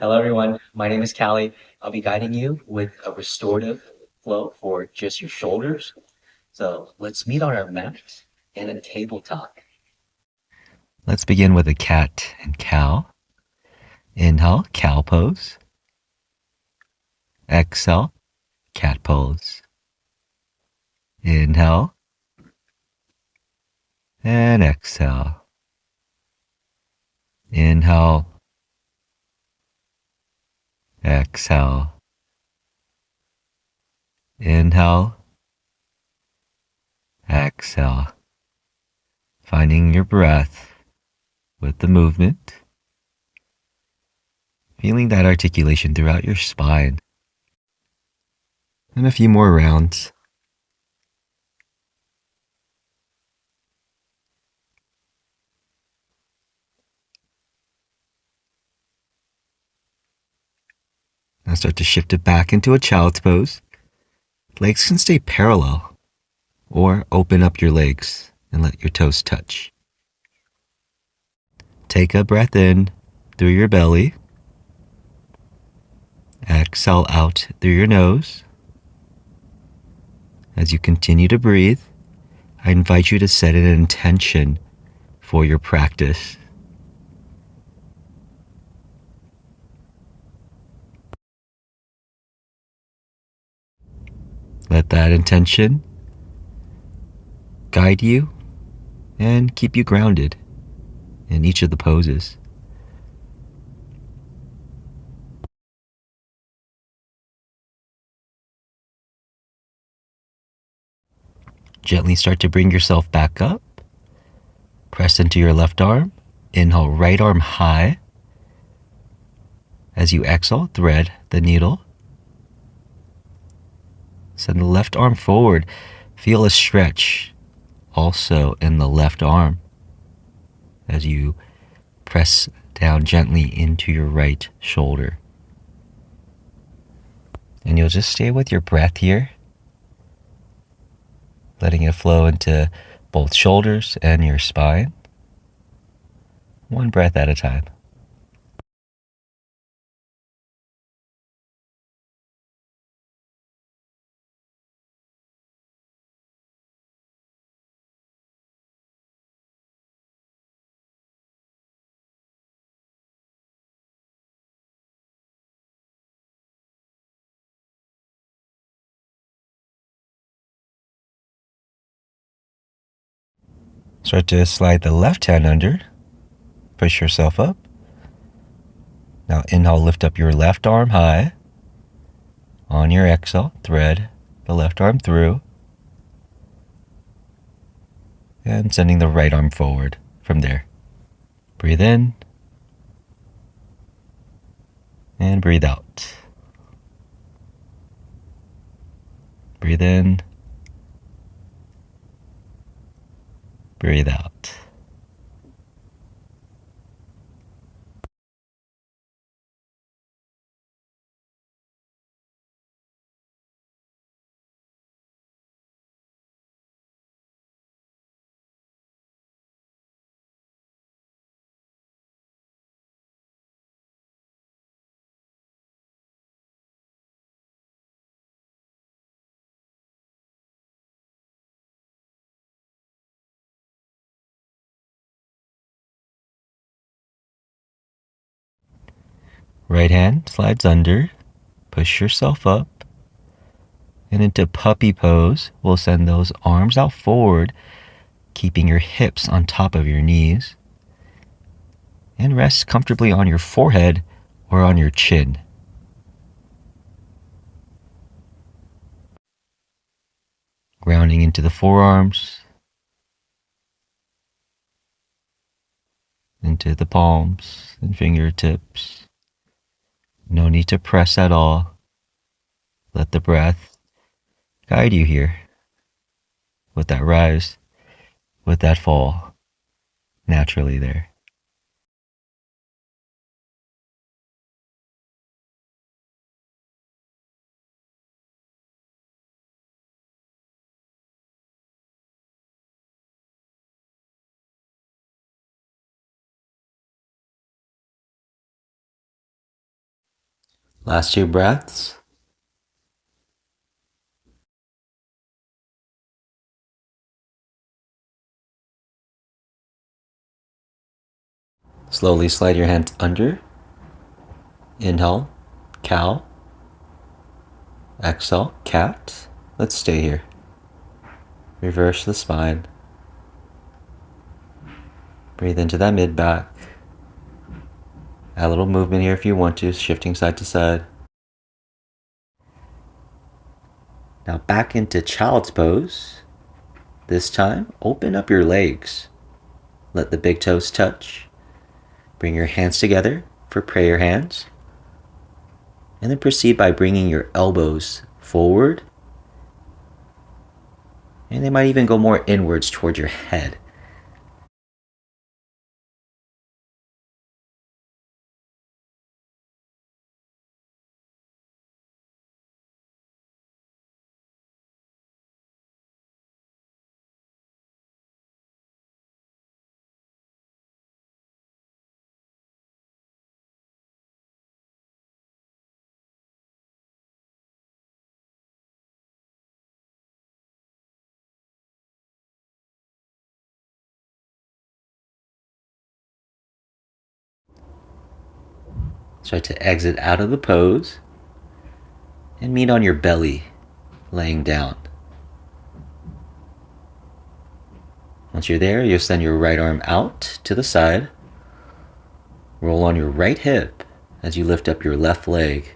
Hello, everyone. My name is Cali. I'll be guiding you with a restorative flow for just your shoulders. So let's meet on our mat and a table talk. Let's begin with a cat and cow. Inhale, cow pose. Exhale, cat pose. Inhale and exhale. Inhale, exhale. Inhale, exhale. Finding your breath with the movement. Feeling that articulation throughout your spine. And a few more rounds. Now start to shift it back into a child's pose. Legs can stay parallel or open up your legs and let your toes touch. Take a breath in through your belly. Exhale out through your nose. As you continue to breathe, I invite you to set an intention for your practice. Let that intention guide you and keep you grounded in each of the poses. Gently start to bring yourself back up. Press into your left arm. Inhale, right arm high. As you exhale, thread the needle. Send the left arm forward. Feel a stretch also in the left arm as you press down gently into your right shoulder. And you'll just stay with your breath here, letting it flow into both shoulders and your spine, one breath at a time. Start to slide the left hand under, push yourself up. Now inhale, lift up your left arm high. On your exhale, thread the left arm through. And sending the right arm forward from there. Breathe in. And breathe out. Breathe in. Breathe out. Right hand slides under. Push yourself up. And into puppy pose, we'll send those arms out forward, keeping your hips on top of your knees. And rest comfortably on your forehead or on your chin. Grounding into the forearms, into the palms and fingertips. No need to press at all. Let the breath guide you here with that rise, with that fall, naturally there. Last 2 breaths. Slowly slide your hands under. Inhale, cow. Exhale, cat. Let's stay here. Reverse the spine. Breathe into that mid back. Add a little movement here if you want to, shifting side to side. Now back into child's pose. This time, open up your legs. Let the big toes touch. Bring your hands together for prayer hands. And then proceed by bringing your elbows forward. And they might even go more inwards towards your head. Start to exit out of the pose and meet on your belly, laying down. Once you're there, you'll send your right arm out to the side. Roll on your right hip as you lift up your left leg,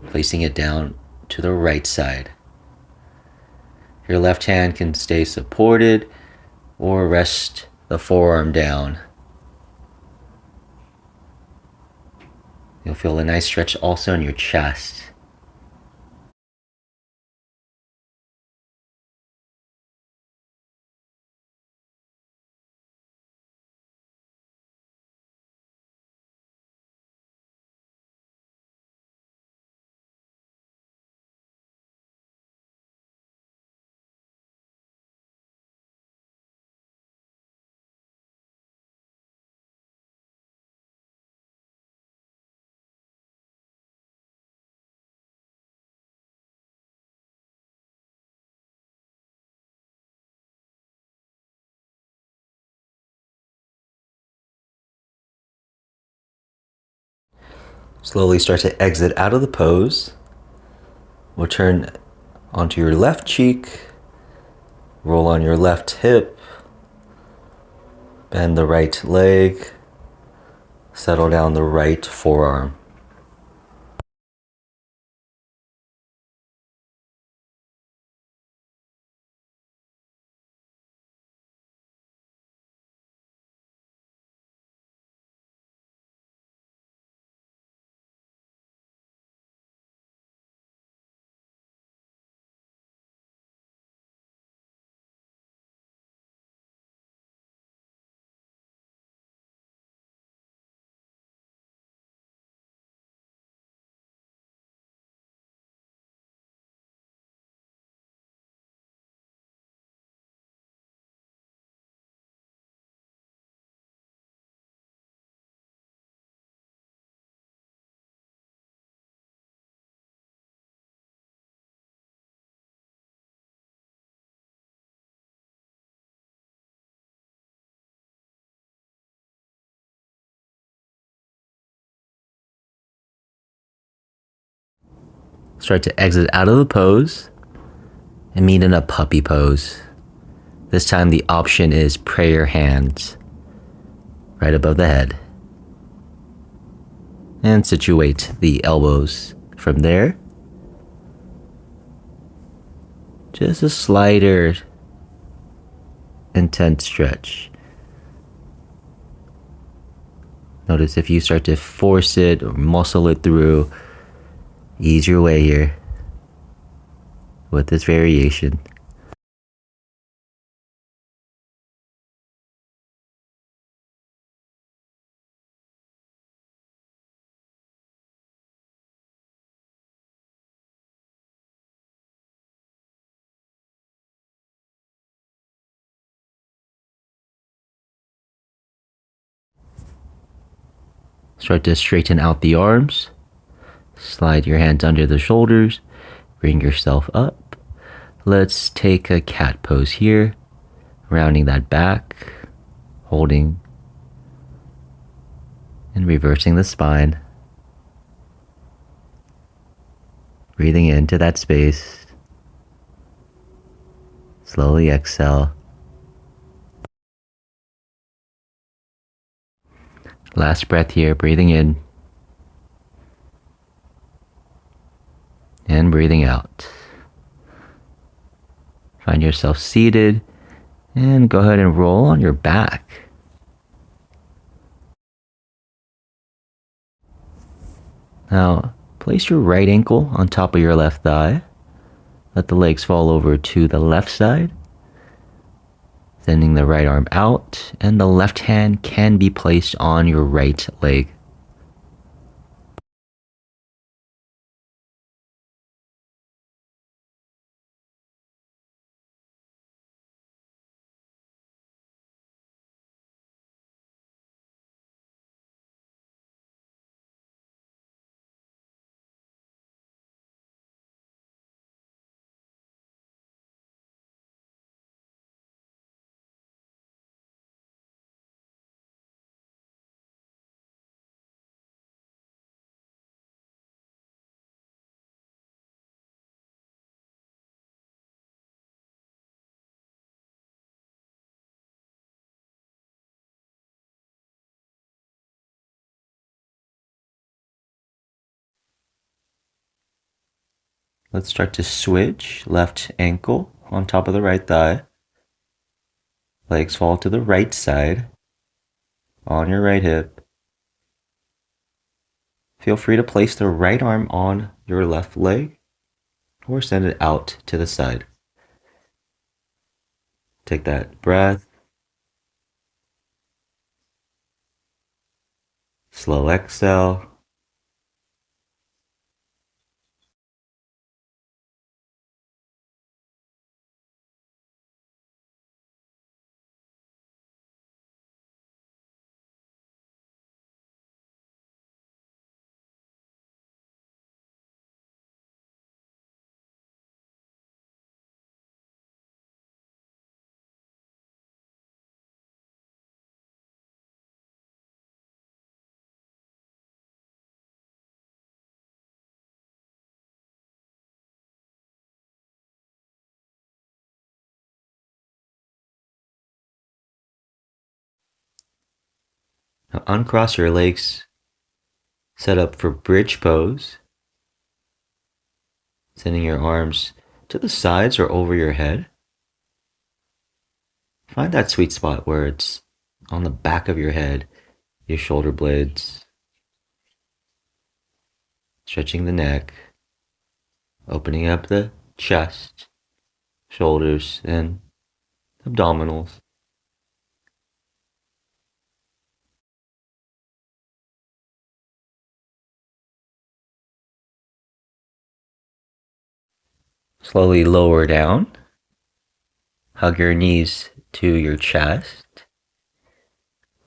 placing it down to the right side. Your left hand can stay supported or rest the forearm down. You'll feel a nice stretch also in your chest. Slowly start to exit out of the pose. We'll turn onto your left cheek, roll on your left hip, bend the right leg, settle down the right forearm. Start to exit out of the pose and meet in a puppy pose. This time the option is prayer hands right above the head. And situate the elbows from there. Just a slighter intense stretch. Notice if you start to force it or muscle it through, ease your way here with this variation. Start to straighten out the arms. Slide your hands under the shoulders. Bring yourself up. Let's take a cat pose here. Rounding that back. Holding. And reversing the spine. Breathing into that space. Slowly exhale. Last breath here, breathing in. And breathing out. Find yourself seated and go ahead and roll on your back. Now, place your right ankle on top of your left thigh. Let the legs fall over to the left side. Sending the right arm out, and the left hand can be placed on your right leg. Let's start to switch. Left ankle on top of the right thigh. Legs fall to the right side on your right hip. Feel free to place the right arm on your left leg or send it out to the side. Take that breath. Slow exhale. Now uncross your legs. Set up for bridge pose. Sending your arms to the sides or over your head. Find that sweet spot where it's on the back of your head, your shoulder blades. Stretching the neck, opening up the chest, shoulders, and abdominals. Slowly lower down. Hug your knees to your chest.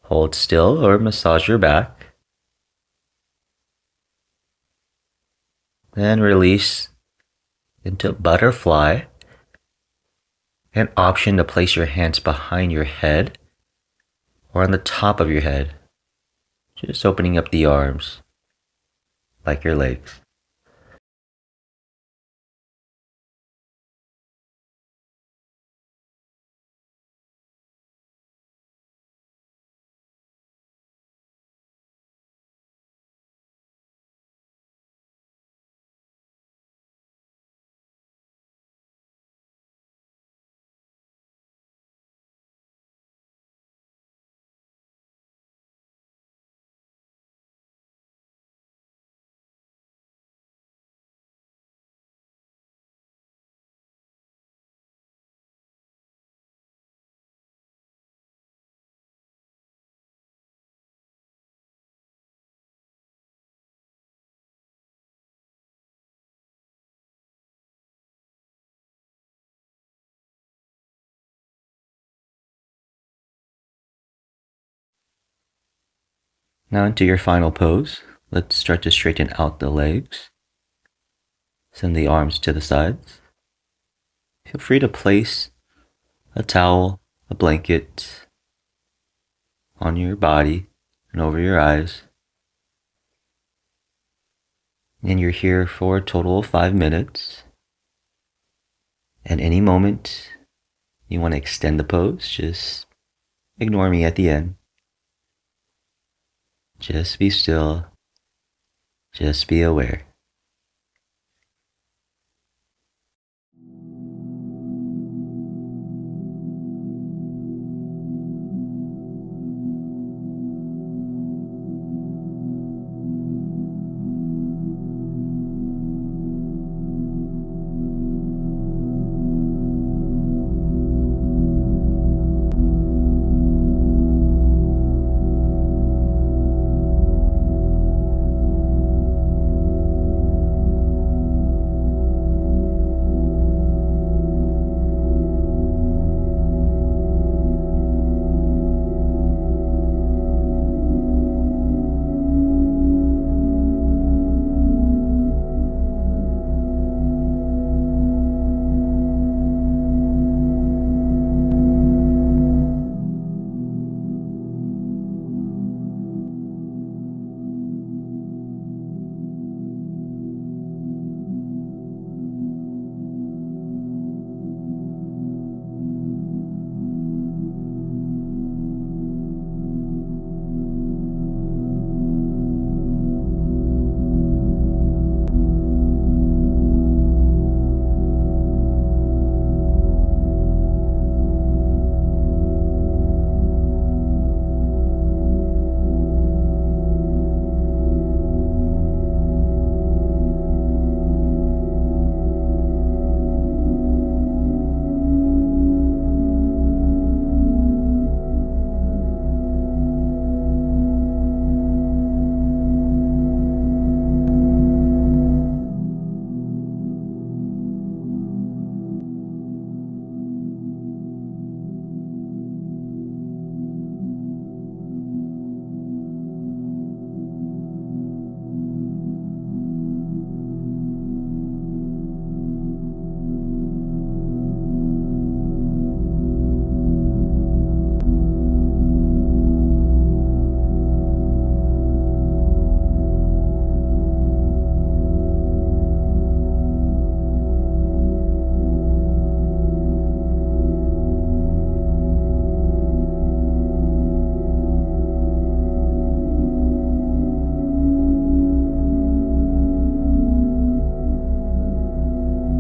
Hold still or massage your back. Then release into butterfly. An option to place your hands behind your head or on the top of your head. Just opening up the arms like your legs. Now into your final pose. Let's start to straighten out the legs. Send the arms to the sides. Feel free to place a towel, a blanket on your body and over your eyes. And you're here for a total of 5 minutes. At any moment you want to extend the pose, just ignore me at the end. Just be still. Just be aware.